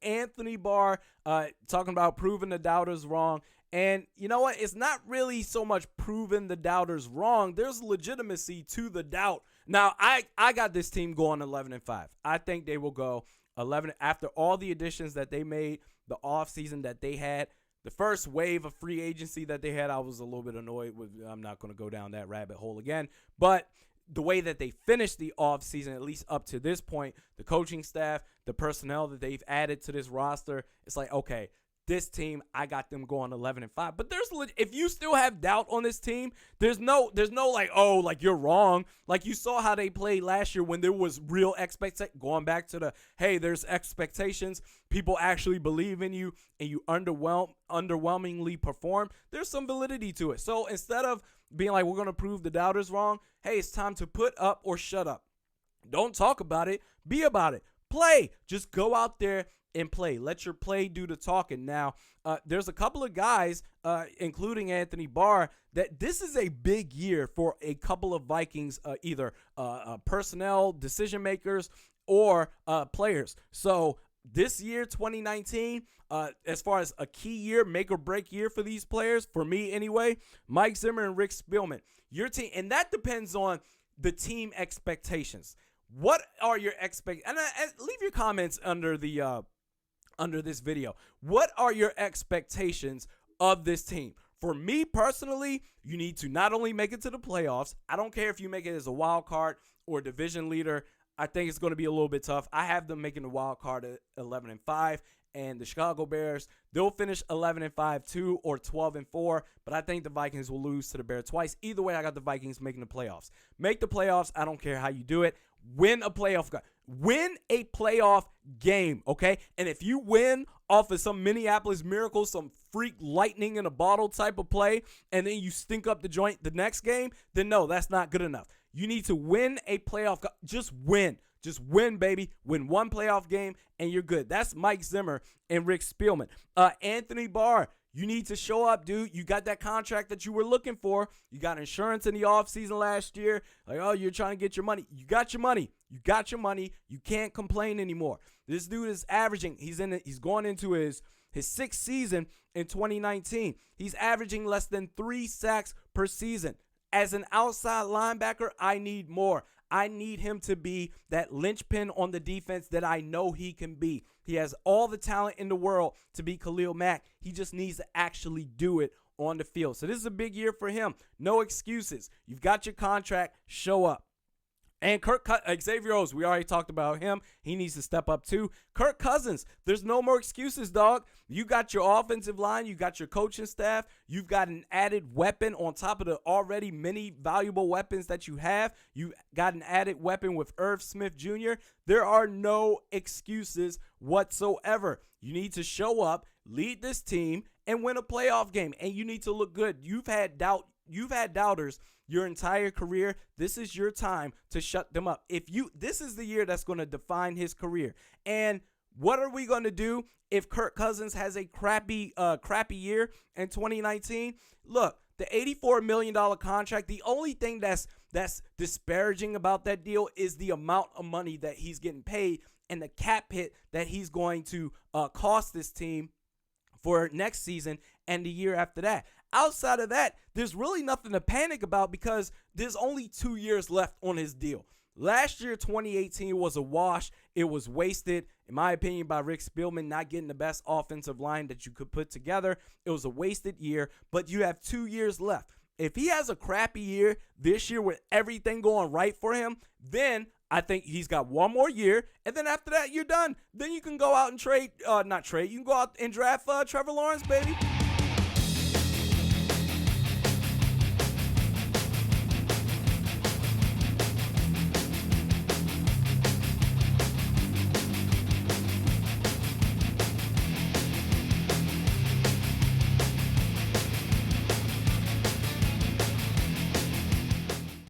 Anthony Barr talking about proving the doubters wrong. And you know what? It's not really so much proving the doubters wrong. There's legitimacy to the doubt. Now, I got this team going 11-5. I think they will go 11 after all the additions that they made, the offseason that they had, the first wave of free agency that they had. I was a little bit annoyed with. I'm not going to go down that rabbit hole again. But the way that they finished the offseason, at least up to this point, the coaching staff, the personnel that they've added to this roster, it's like, okay, this team, I got them going 11-5. But if you still have doubt on this team, there's no like, oh, like you're wrong. Like you saw how they played last year when there was real expectation. Going back to hey, there's expectations. People actually believe in you, and you underwhelmingly perform. There's some validity to it. So instead of being like, we're going to prove the doubters wrong, hey, it's time to put up or shut up. Don't talk about it. Be about it. Play. Just go out there and play. Let your play do the talking. Now, there's a couple of guys, including Anthony Barr, that this is a big year for a couple of Vikings, either personnel, decision makers, or players. So this year, 2019, as far as a key year, make or break year for these players, for me anyway, Mike Zimmer and Rick Spielman. Your team, and that depends on the team expectations. What are your expectations? And leave your comments under this video. What are your expectations of this team? For me personally, you need to not only make it to the playoffs. I don't care if you make it as a wild card or division leader. I think it's going to be a little bit tough. I have them making the wild card at 11-5, and the Chicago Bears, they'll finish 11-5 too, or 12-4. But I think the Vikings will lose to the Bears twice. Either way, I got the Vikings making the playoffs. Make the playoffs. I don't care how you do it. Win a playoff game, okay? And if you win off of some Minneapolis Miracle, some freak lightning in a bottle type of play, and then you stink up the joint the next game, then no, that's not good enough. You need to win a playoff. Just win. Just win, baby. Win one playoff game, and you're good. That's Mike Zimmer and Rick Spielman. Anthony Barr, you need to show up, dude. You got that contract that you were looking for. You got insurance in the offseason last year. Like, oh, you're trying to get your money. You got your money. You got your money. You can't complain anymore. This dude is averaging. He's going into his sixth season in 2019. He's averaging less than 3 sacks per season. As an outside linebacker, I need more. I need him to be that linchpin on the defense that I know he can be. He has all the talent in the world to be Khalil Mack. He just needs to actually do it on the field. So this is a big year for him. No excuses. You've got your contract. Show up. And Xavier Rhodes, we already talked about him. He needs to step up too. Kirk Cousins, there's no more excuses, dog. You got your offensive line. You got your coaching staff. You've got an added weapon on top of the already many valuable weapons that you have. You got an added weapon with Irv Smith Jr. There are no excuses whatsoever. You need to show up, lead this team, and win a playoff game. And you need to look good. You've had doubters your entire career. This is your time to shut them up. This is the year that's going to define his career. And what are we going to do if Kirk Cousins has a crappy year in 2019? Look, the $84 million contract, the only thing that's disparaging about that deal is the amount of money that he's getting paid and the cap hit that he's going to cost this team for next season and the year after that. Outside of that, there's really nothing to panic about because there's only 2 years left on his deal. Last year, 2018, was a wash. It was wasted, in my opinion, by Rick Spielman not getting the best offensive line that you could put together. It was a wasted year, but you have 2 years left. If he has a crappy year this year with everything going right for him, then I think he's got one more year, and then after that, you're done. Then you can go out and you can go out and draft Trevor Lawrence, baby.